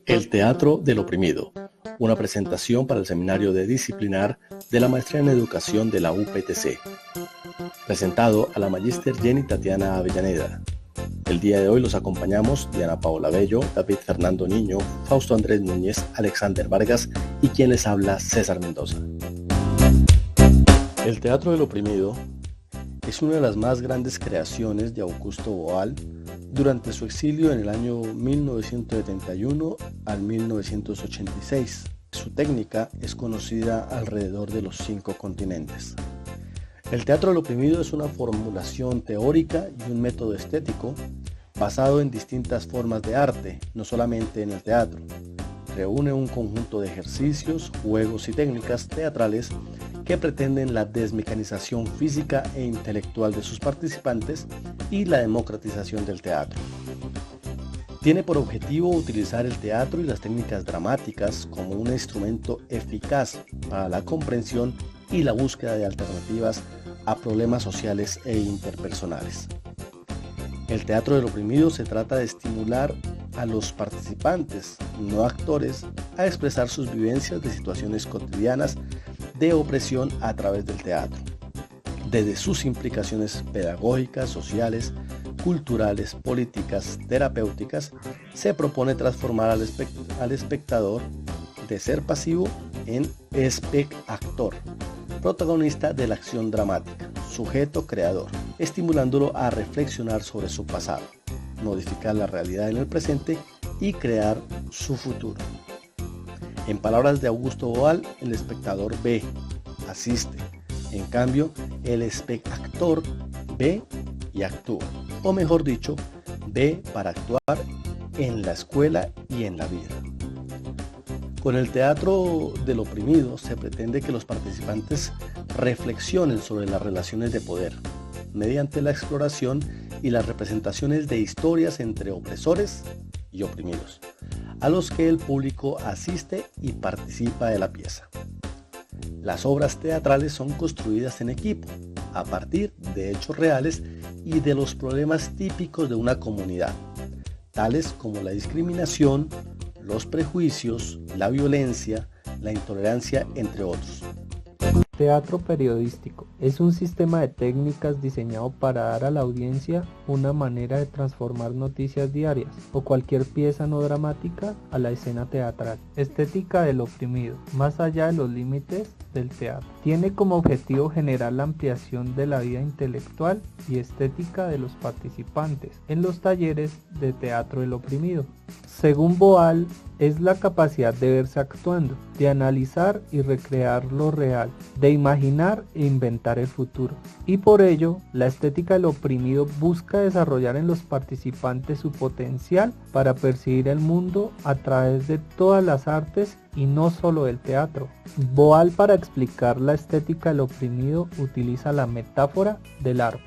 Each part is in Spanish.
El teatro del oprimido, una presentación para el seminario de disciplinar de la maestría en educación de la UPTC, presentado a la magíster Jenny Tatiana Avellaneda. El día de hoy los acompañamos Diana Paola Bello, David Fernando Niño, Fausto Andrés Núñez, Alexander Vargas y quien les habla, César Mendoza. El teatro del oprimido es una de las más grandes creaciones de Augusto Boal durante su exilio en el año 1971 al 1986. Su técnica es conocida alrededor de los 5 continentes. El teatro del oprimido es una formulación teórica y un método estético basado en distintas formas de arte, no solamente en el teatro. Reúne un conjunto de ejercicios, juegos y técnicas teatrales que pretenden la desmecanización física e intelectual de sus participantes y la democratización del teatro. Tiene por objetivo utilizar el teatro y las técnicas dramáticas como un instrumento eficaz para la comprensión y la búsqueda de alternativas a problemas sociales e interpersonales. El teatro del oprimido se trata de estimular a los participantes, no actores, a expresar sus vivencias de situaciones cotidianas de opresión a través del teatro, desde sus implicaciones pedagógicas, sociales, culturales, políticas, terapéuticas. Se propone transformar al espectador de ser pasivo en espectactor, protagonista de la acción dramática, sujeto creador, estimulándolo a reflexionar sobre su pasado, modificar la realidad en el presente y crear su futuro. En palabras de Augusto Boal, el espectador ve, asiste. En cambio, el espectactor ve y actúa. O mejor dicho, ve para actuar en la escuela y en la vida. Con el teatro del oprimido se pretende que los participantes reflexionen sobre las relaciones de poder, mediante la exploración y las representaciones de historias entre opresores y oprimidos, a los que el público asiste y participa de la pieza. Las obras teatrales son construidas en equipo, a partir de hechos reales y de los problemas típicos de una comunidad, tales como la discriminación, los prejuicios, la violencia, la intolerancia, entre otros. Teatro periodístico es un sistema de técnicas diseñado para dar a la audiencia una manera de transformar noticias diarias o cualquier pieza no dramática a la escena teatral. Estética del oprimido, más allá de los límites del teatro. Tiene como objetivo generar la ampliación de la vida intelectual y estética de los participantes en los talleres de teatro del oprimido. Según Boal, es la capacidad de verse actuando, de analizar y recrear lo real, de imaginar e inventar el futuro. Y por ello, la estética del oprimido busca desarrollar en los participantes su potencial para percibir el mundo a través de todas las artes y no solo del teatro. Boal, para explicar la estética del oprimido, utiliza la metáfora del árbol.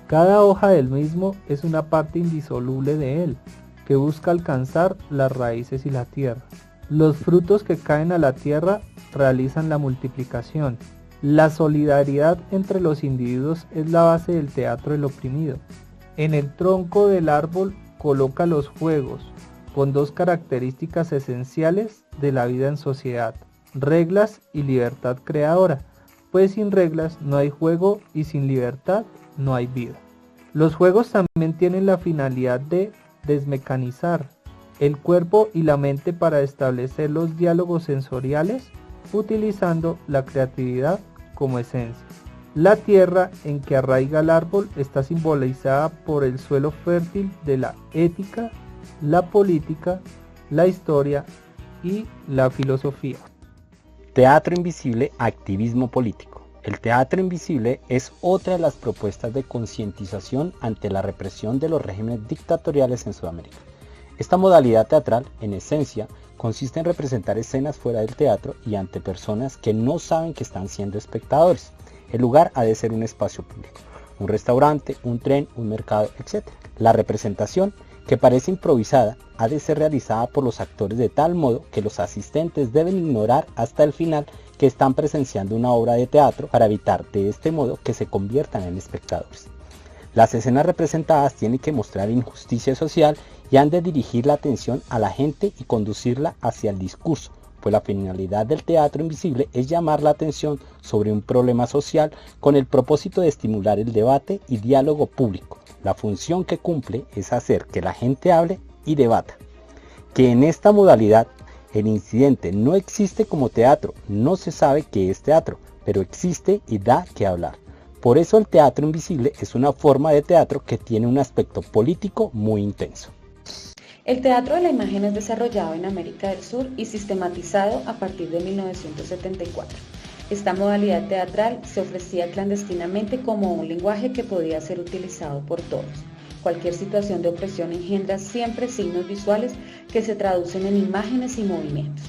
Cada hoja del mismo es una parte indisoluble de él, que busca alcanzar las raíces y la tierra. Los frutos que caen a la tierra realizan la multiplicación. La solidaridad entre los individuos es la base del teatro del oprimido. En el tronco del árbol coloca los juegos, con 2 características esenciales de la vida en sociedad: reglas y libertad creadora, pues sin reglas no hay juego y sin libertad no hay vida. Los juegos también tienen la finalidad de desmecanizar el cuerpo y la mente para establecer los diálogos sensoriales, utilizando la creatividad como esencia. La tierra en que arraiga el árbol está simbolizada por el suelo fértil de la ética, la política, la historia y la filosofía. Teatro invisible, activismo político. El teatro invisible es otra de las propuestas de concientización ante la represión de los regímenes dictatoriales en Sudamérica. Esta modalidad teatral, en esencia, consiste en representar escenas fuera del teatro y ante personas que no saben que están siendo espectadores. El lugar ha de ser un espacio público, un restaurante, un tren, un mercado, etc. La representación, que parece improvisada, ha de ser realizada por los actores de tal modo que los asistentes deben ignorar hasta el final que están presenciando una obra de teatro para evitar de este modo que se conviertan en espectadores. Las escenas representadas tienen que mostrar injusticia social y han de dirigir la atención a la gente y conducirla hacia el discurso, pues la finalidad del teatro invisible es llamar la atención sobre un problema social con el propósito de estimular el debate y diálogo público. La función que cumple es hacer que la gente hable y debata. Que en esta modalidad el incidente no existe como teatro, no se sabe qué es teatro, pero existe y da que hablar. Por eso el teatro invisible es una forma de teatro que tiene un aspecto político muy intenso. El teatro de la imagen es desarrollado en América del Sur y sistematizado a partir de 1974. Esta modalidad teatral se ofrecía clandestinamente como un lenguaje que podía ser utilizado por todos. Cualquier situación de opresión engendra siempre signos visuales que se traducen en imágenes y movimientos.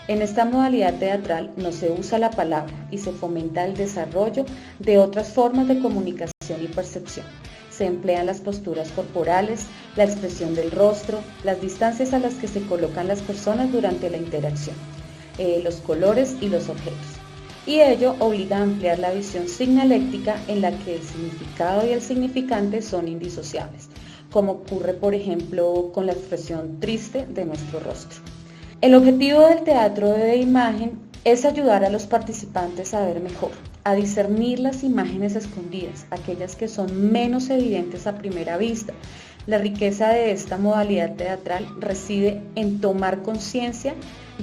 En esta modalidad teatral no se usa la palabra y se fomenta el desarrollo de otras formas de comunicación y percepción. Se emplean las posturas corporales, la expresión del rostro, las distancias a las que se colocan las personas durante la interacción, los colores y los objetos. Y ello obliga a ampliar la visión signaléctica en la que el significado y el significante son indisociables, como ocurre por ejemplo con la expresión triste de nuestro rostro. El objetivo del teatro de imagen es ayudar a los participantes a ver mejor, a discernir las imágenes escondidas, aquellas que son menos evidentes a primera vista. La riqueza de esta modalidad teatral reside en tomar conciencia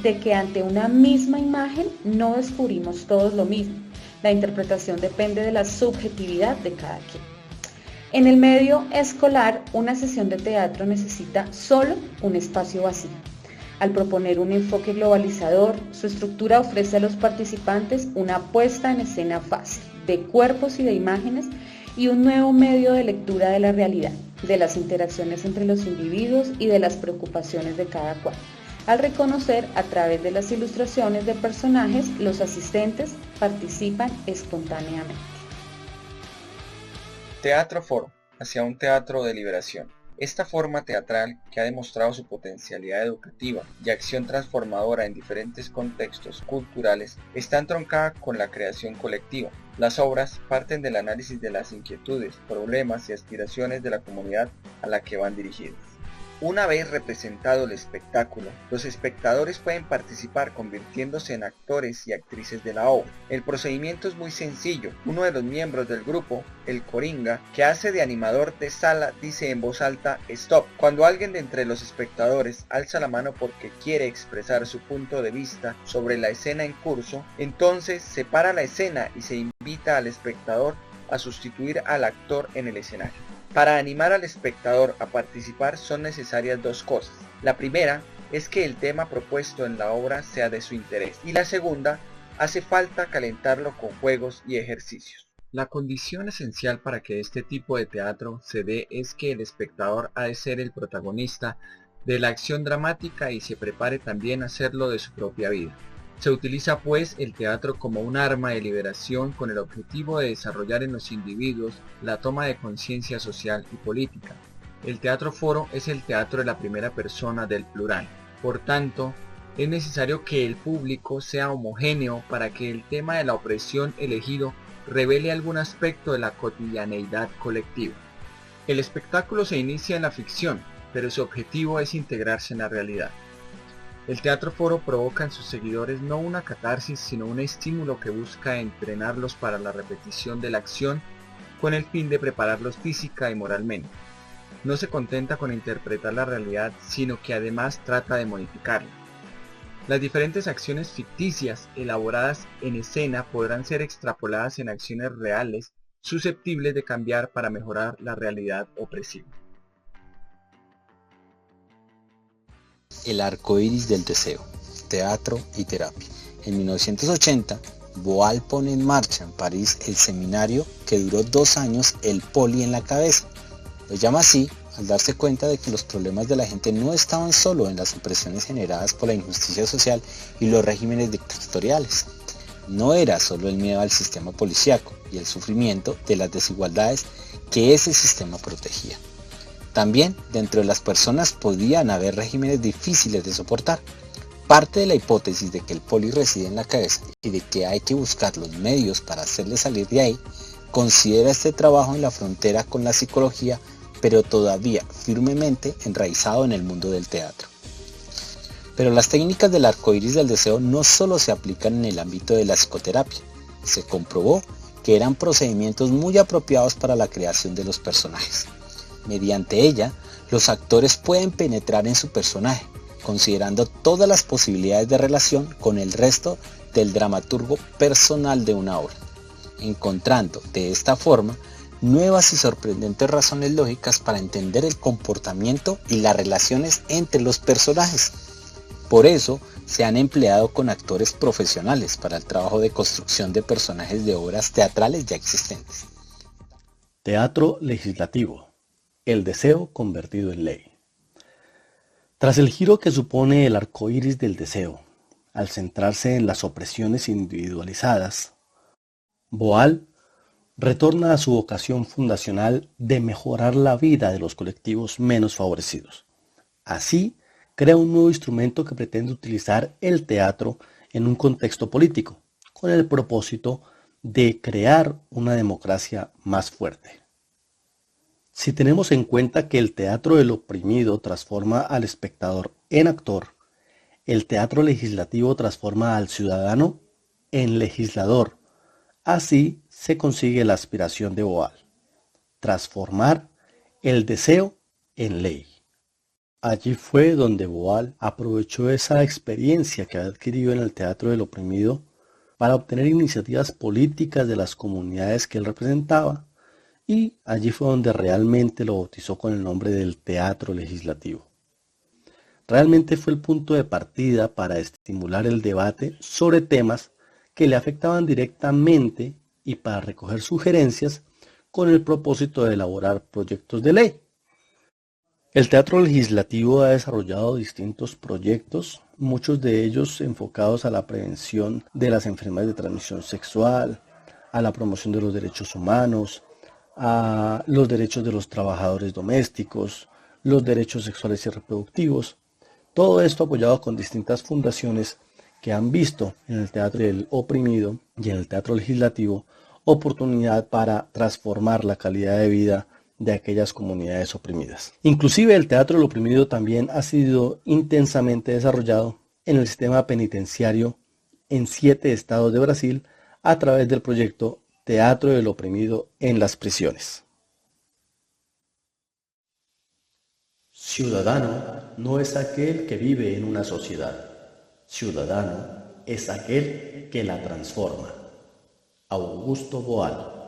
de que ante una misma imagen no descubrimos todos lo mismo. La interpretación depende de la subjetividad de cada quien. En el medio escolar, una sesión de teatro necesita solo un espacio vacío. Al proponer un enfoque globalizador, su estructura ofrece a los participantes una puesta en escena fácil, de cuerpos y de imágenes, y un nuevo medio de lectura de la realidad, de las interacciones entre los individuos y de las preocupaciones de cada cual. Al reconocer a través de las ilustraciones de personajes, los asistentes participan espontáneamente. Teatro Foro, hacia un teatro de liberación. Esta forma teatral, que ha demostrado su potencialidad educativa y acción transformadora en diferentes contextos culturales, está entroncada con la creación colectiva. Las obras parten del análisis de las inquietudes, problemas y aspiraciones de la comunidad a la que van dirigidas. Una vez representado el espectáculo, los espectadores pueden participar convirtiéndose en actores y actrices de la obra. El procedimiento es muy sencillo. Uno de los miembros del grupo, el coringa, que hace de animador de sala, dice en voz alta "stop". Cuando alguien de entre los espectadores alza la mano porque quiere expresar su punto de vista sobre la escena en curso, entonces se para la escena y se invita al espectador a sustituir al actor en el escenario. Para animar al espectador a participar son necesarias dos cosas. La primera es que el tema propuesto en la obra sea de su interés, y la segunda, hace falta calentarlo con juegos y ejercicios. La condición esencial para que este tipo de teatro se dé es que el espectador ha de ser el protagonista de la acción dramática y se prepare también a hacerlo de su propia vida. Se utiliza pues el teatro como un arma de liberación con el objetivo de desarrollar en los individuos la toma de conciencia social y política. El teatro foro es el teatro de la primera persona del plural. Por tanto, es necesario que el público sea homogéneo para que el tema de la opresión elegido revele algún aspecto de la cotidianeidad colectiva. El espectáculo se inicia en la ficción, pero su objetivo es integrarse en la realidad. El teatro foro provoca en sus seguidores no una catarsis, sino un estímulo que busca entrenarlos para la repetición de la acción con el fin de prepararlos física y moralmente. No se contenta con interpretar la realidad, sino que además trata de modificarla. Las diferentes acciones ficticias elaboradas en escena podrán ser extrapoladas en acciones reales susceptibles de cambiar para mejorar la realidad opresiva. El arco iris del deseo, teatro y terapia. En 1980, Boal pone en marcha en París el seminario que duró 2 años, El Poli en la cabeza. Lo llama así al darse cuenta de que los problemas de la gente no estaban solo en las opresiones generadas por la injusticia social y los regímenes dictatoriales. No era solo el miedo al sistema policíaco y el sufrimiento de las desigualdades que ese sistema protegía. También dentro de las personas podían haber regímenes difíciles de soportar. Parte de la hipótesis de que el poli reside en la cabeza y de que hay que buscar los medios para hacerle salir de ahí, considera este trabajo en la frontera con la psicología pero todavía firmemente enraizado en el mundo del teatro. Pero las técnicas del arco iris del deseo no solo se aplican en el ámbito de la psicoterapia. Se comprobó que eran procedimientos muy apropiados para la creación de los personajes. Mediante ella, los actores pueden penetrar en su personaje, considerando todas las posibilidades de relación con el resto del dramaturgo personal de una obra, encontrando de esta forma nuevas y sorprendentes razones lógicas para entender el comportamiento y las relaciones entre los personajes. Por eso se han empleado con actores profesionales para el trabajo de construcción de personajes de obras teatrales ya existentes. Teatro legislativo. El deseo convertido en ley. Tras el giro que supone el arco iris del deseo, al centrarse en las opresiones individualizadas, Boal retorna a su vocación fundacional de mejorar la vida de los colectivos menos favorecidos. Así, crea un nuevo instrumento que pretende utilizar el teatro en un contexto político, con el propósito de crear una democracia más fuerte. Si tenemos en cuenta que el teatro del oprimido transforma al espectador en actor, el teatro legislativo transforma al ciudadano en legislador. Así se consigue la aspiración de Boal: transformar el deseo en ley. Allí fue donde Boal aprovechó esa experiencia que había adquirido en el teatro del oprimido para obtener iniciativas políticas de las comunidades que él representaba, y allí fue donde realmente lo bautizó con el nombre del teatro legislativo. Realmente fue el punto de partida para estimular el debate sobre temas que le afectaban directamente y para recoger sugerencias con el propósito de elaborar proyectos de ley. El teatro legislativo ha desarrollado distintos proyectos, muchos de ellos enfocados a la prevención de las enfermedades de transmisión sexual, a la promoción de los derechos humanos, a los derechos de los trabajadores domésticos, los derechos sexuales y reproductivos. Todo esto apoyado con distintas fundaciones que han visto en el teatro del oprimido y en el teatro legislativo oportunidad para transformar la calidad de vida de aquellas comunidades oprimidas. Inclusive el teatro del oprimido también ha sido intensamente desarrollado en el sistema penitenciario en 7 estados de Brasil a través del proyecto Teatro del oprimido en las prisiones. Ciudadano no es aquel que vive en una sociedad. Ciudadano es aquel que la transforma. Augusto Boal.